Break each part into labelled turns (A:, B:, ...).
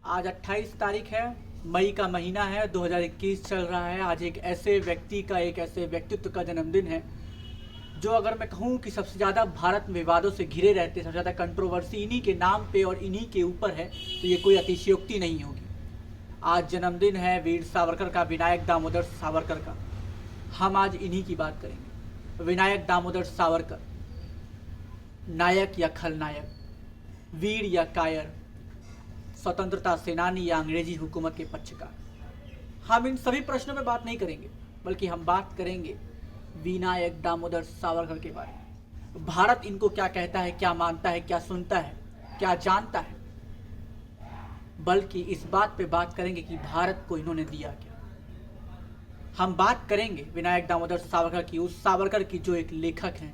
A: आज 28 तारीख है, मई का महीना है, 2021 चल रहा है। आज एक ऐसे व्यक्ति का, एक ऐसे व्यक्तित्व का जन्मदिन है जो अगर मैं कहूँ कि सबसे ज़्यादा भारत में विवादों से घिरे रहते, सबसे ज़्यादा कंट्रोवर्सी इन्हीं के नाम पे और इन्हीं के ऊपर है, तो ये कोई अतिशयोक्ति नहीं होगी। आज जन्मदिन है वीर सावरकर का, विनायक दामोदर सावरकर का। हम आज इन्हीं की बात करेंगे। विनायक दामोदर सावरकर, नायक या खलनायक, वीर या कायर, स्वतंत्रता सेनानी या अंग्रेजी हुकूमत के पक्षकार। हम इन सभी प्रश्नों में बात नहीं करेंगे, बल्कि हम बात करेंगे विनायक दामोदर सावरकर के बारे में। भारत इनको क्या कहता है, क्या मानता है, क्या सुनता है, क्या जानता है, बल्कि इस बात पे बात करेंगे कि भारत को इन्होंने दिया क्या। हम बात करेंगे विनायक दामोदर सावरकर की, उस सावरकर की जो एक लेखक हैं,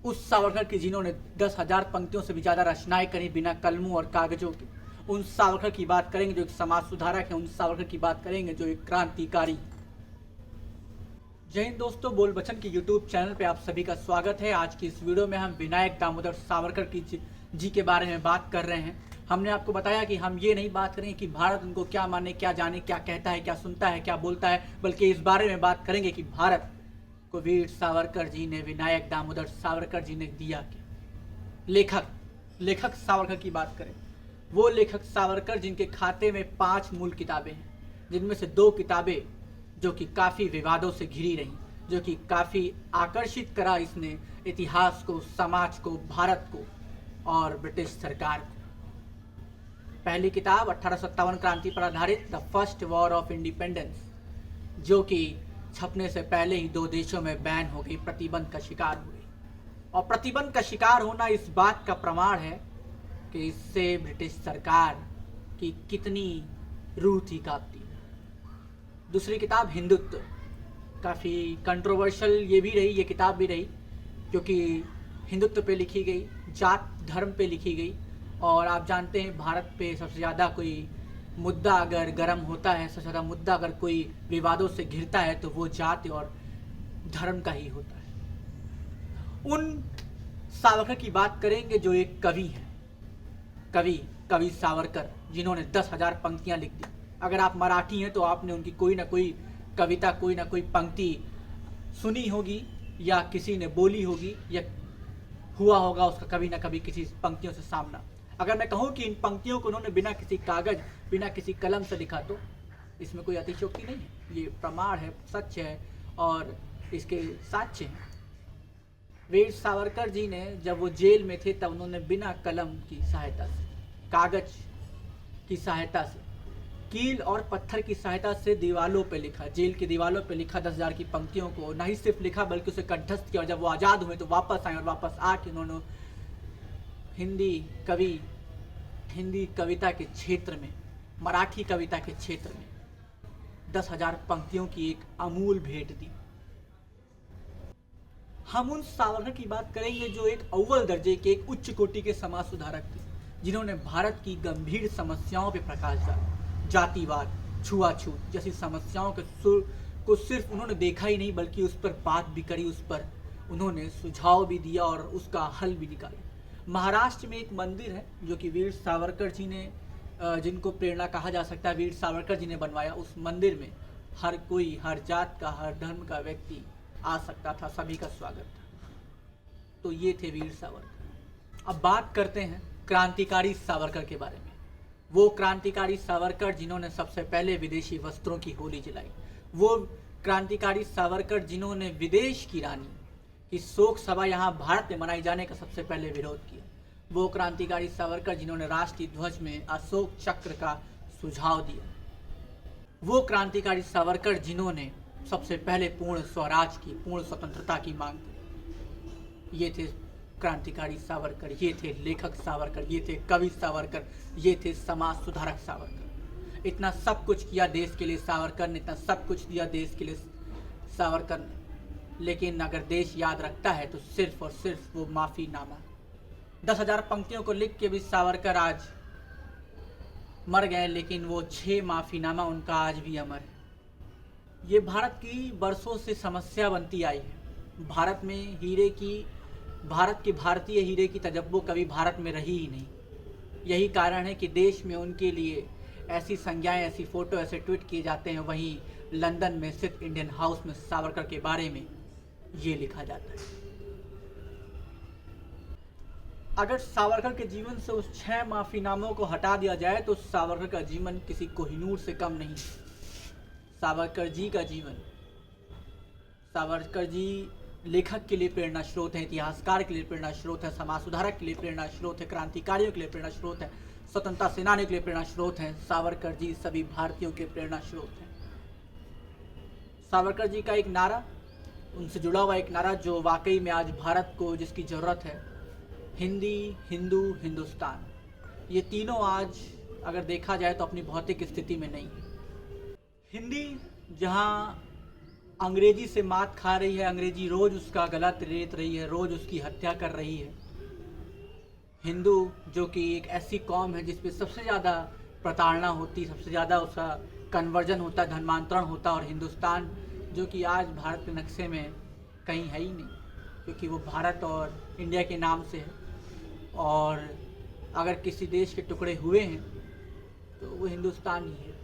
A: उस सावरकर की जिन्होंने 10,000 पंक्तियों से भी ज़्यादा रचनाएं करी बिना कलमों और कागजों के। उन सावरकर की बात करेंगे जो एक समाज सुधारक है, उन सावरकर की बात करेंगे जो एक क्रांतिकारी। जय हिंद दोस्तों, बोल बचन की यूट्यूब चैनल पे आप सभी का स्वागत है। आज की इस वीडियो में हम विनायक दामोदर सावरकर की जी के बारे में बात कर रहे हैं। हमने आपको बताया कि हम ये नहीं बात करेंगे कि भारत उनको क्या माने, क्या जाने, क्या कहता है, क्या सुनता है, क्या बोलता है, बल्कि इस बारे में बात करेंगे कि भारत को वीर सावरकर जी ने, विनायक दामोदर सावरकर जी ने दिया क्या। लेखक सावरकर की बात करें, वो लेखक सावरकर जिनके खाते में 5 मूल किताबें हैं, जिनमें से 2 किताबें जो कि काफ़ी विवादों से घिरी रहीं, जो कि काफ़ी आकर्षित करा इसने इतिहास को, समाज को, भारत को और ब्रिटिश सरकार को। पहली किताब 1857 क्रांति पर आधारित the first war of independence, जो कि छपने से पहले ही 2 देशों में बैन हो गई, प्रतिबंध का शिकार हो गई। और प्रतिबंध का शिकार होना इस बात का प्रमाण है कि इससे ब्रिटिश सरकार की कितनी रूह थी कांपती। दूसरी किताब हिंदुत्व, काफ़ी कंट्रोवर्शियल ये भी रही, ये किताब भी रही, क्योंकि हिंदुत्व पे लिखी गई, जात धर्म पे लिखी गई। और आप जानते हैं भारत पे सबसे ज़्यादा कोई मुद्दा अगर गर्म होता है, सबसे ज़्यादा मुद्दा अगर कोई विवादों से घिरता है तो वो जाति और धर्म का ही होता है। उन सावरकर की बात करेंगे जो एक कवि हैं, कवि सावरकर, जिन्होंने 10,000 पंक्तियां लिख दी। अगर आप मराठी हैं तो आपने उनकी कोई ना कोई कविता, कोई ना कोई पंक्ति सुनी होगी, या किसी ने बोली होगी, या हुआ होगा उसका कभी ना कभी किसी पंक्तियों से सामना। अगर मैं कहूँ कि इन पंक्तियों को उन्होंने बिना किसी कागज, बिना किसी कलम से लिखा, तो इसमें कोई अतिशयोक्ति नहीं है, ये प्रमाण है, सच है और इसके साक्ष्य हैं। वीर सावरकर जी ने जब वो जेल में थे तब उन्होंने बिना कलम की सहायता से, कागज की सहायता से, कील और पत्थर की सहायता से दीवालों पे लिखा, जेल की दीवालों पे लिखा 10,000 की पंक्तियों को। न ही सिर्फ लिखा बल्कि उसे कंठस्थ किया। और जब वो आज़ाद हुए तो वापस आए, और वापस आके उन्होंने हिंदी कविता के क्षेत्र में, मराठी कविता के क्षेत्र में 10,000 पंक्तियों की एक अमूल भेंट दी। हम उन सावरकर की बात करेंगे जो एक अव्वल दर्जे के, एक उच्च कोटि के समाज सुधारक थे, जिन्होंने भारत की गंभीर समस्याओं पर प्रकाश डाला। जातिवाद, छुआछूत जैसी समस्याओं को सिर्फ उन्होंने देखा ही नहीं, बल्कि उस पर बात भी करी, उस पर उन्होंने सुझाव भी दिया और उसका हल भी निकाला। महाराष्ट्र में एक मंदिर है जो कि वीर सावरकर जी ने, जिनको प्रेरणा कहा जा सकता है, वीर सावरकर जी ने बनवाया। उस मंदिर में हर कोई, हर जात का, हर धर्म का व्यक्ति आ सकता था, सभी का स्वागत था। तो ये थे वीर सावरकर। अब बात करते हैं क्रांतिकारी सावरकर के बारे में। वो क्रांतिकारी सावरकर जिन्होंने सबसे पहले विदेशी वस्त्रों की होली जलाई, वो क्रांतिकारी सावरकर जिन्होंने विदेश की रानी की शोक सभा यहाँ भारत में मनाई जाने का सबसे पहले विरोध किया, वो क्रांतिकारी सावरकर जिन्होंने राष्ट्रीय ध्वज में अशोक चक्र का सुझाव दिया, वो क्रांतिकारी सावरकर जिन्होंने सबसे पहले पूर्ण स्वराज की, पूर्ण स्वतंत्रता की मांग की। ये थे क्रांतिकारी सावरकर, ये थे लेखक सावरकर, ये थे कवि सावरकर, ये थे समाज सुधारक सावरकर। इतना सब कुछ किया देश के लिए सावरकर ने, इतना सब कुछ दिया देश के लिए सावरकर ने। लेकिन अगर देश याद रखता है तो सिर्फ और सिर्फ वो माफ़ीनामा। 10,000 पंक्तियों को लिख के भी सावरकर आज मर गए, लेकिन वो 6 माफ़ीनामा उनका आज भी अमर है। ये भारत की बरसों से समस्या बनती आई है। भारत में भारतीय हीरे की तजब्बो कभी भारत में रही ही नहीं। यही कारण है कि देश में उनके लिए ऐसी संज्ञाएं, ऐसी फ़ोटो, ऐसे ट्वीट किए जाते हैं, वहीं लंदन में स्थित इंडियन हाउस में सावरकर के बारे में ये लिखा जाता है। अगर सावरकर के जीवन से उस 6 माफीनामों को हटा दिया जाए तो सावरकर का जीवन किसी कोहिनूर से कम नहीं। सावरकर जी का जीवन, सावरकर जी लेखक के लिए प्रेरणा स्रोत है, इतिहासकार के लिए प्रेरणा स्रोत है, समाज सुधारक के लिए प्रेरणा स्रोत है, क्रांतिकारियों के लिए प्रेरणा स्रोत है, स्वतंत्रता सेनानियों के लिए प्रेरणा स्रोत हैं। सावरकर जी सभी भारतीयों के प्रेरणा स्रोत हैं। सावरकर जी का एक नारा, उनसे जुड़ा हुआ एक नारा जो वाकई में आज भारत को जिसकी ज़रूरत है, हिंदी, हिंदू, हिंदुस्तान, ये तीनों आज अगर देखा जाए तो अपनी भौतिक स्थिति में नहीं है। हिंदी जहाँ अंग्रेजी से मात खा रही है, अंग्रेजी रोज़ उसका गला रेत रही है, रोज़ उसकी हत्या कर रही है। हिंदू जो कि एक ऐसी कौम है जिस पे सबसे ज़्यादा प्रताड़ना होती, सबसे ज़्यादा उसका कन्वर्जन होता है, धर्मांतरण होता है, और हिंदुस्तान जो कि आज भारत के नक्शे में कहीं है ही नहीं, क्योंकि वो भारत और इंडिया के नाम से है, और अगर किसी देश के टुकड़े हुए हैं तो वो हिंदुस्तान ही है।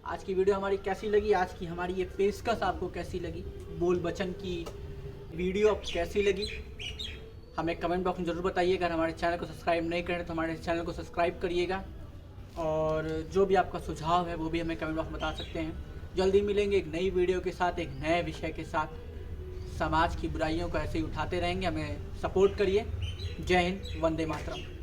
A: आज की वीडियो हमारी कैसी लगी, आज की हमारी ये पेशकश आपको कैसी लगी, बोल बचन की वीडियो आपको कैसी लगी, हमें कमेंट बॉक्स में ज़रूर बताइए। अगर हमारे चैनल को सब्सक्राइब नहीं करें तो हमारे चैनल को सब्सक्राइब करिएगा, और जो भी आपका सुझाव है वो भी हमें कमेंट बॉक्स में बता सकते हैं। जल्दी मिलेंगे एक नई वीडियो के साथ, एक नए विषय के साथ। समाज की बुराइयों को ऐसे ही उठाते रहेंगे, हमें सपोर्ट करिए। जय हिंद, वंदे मातरम।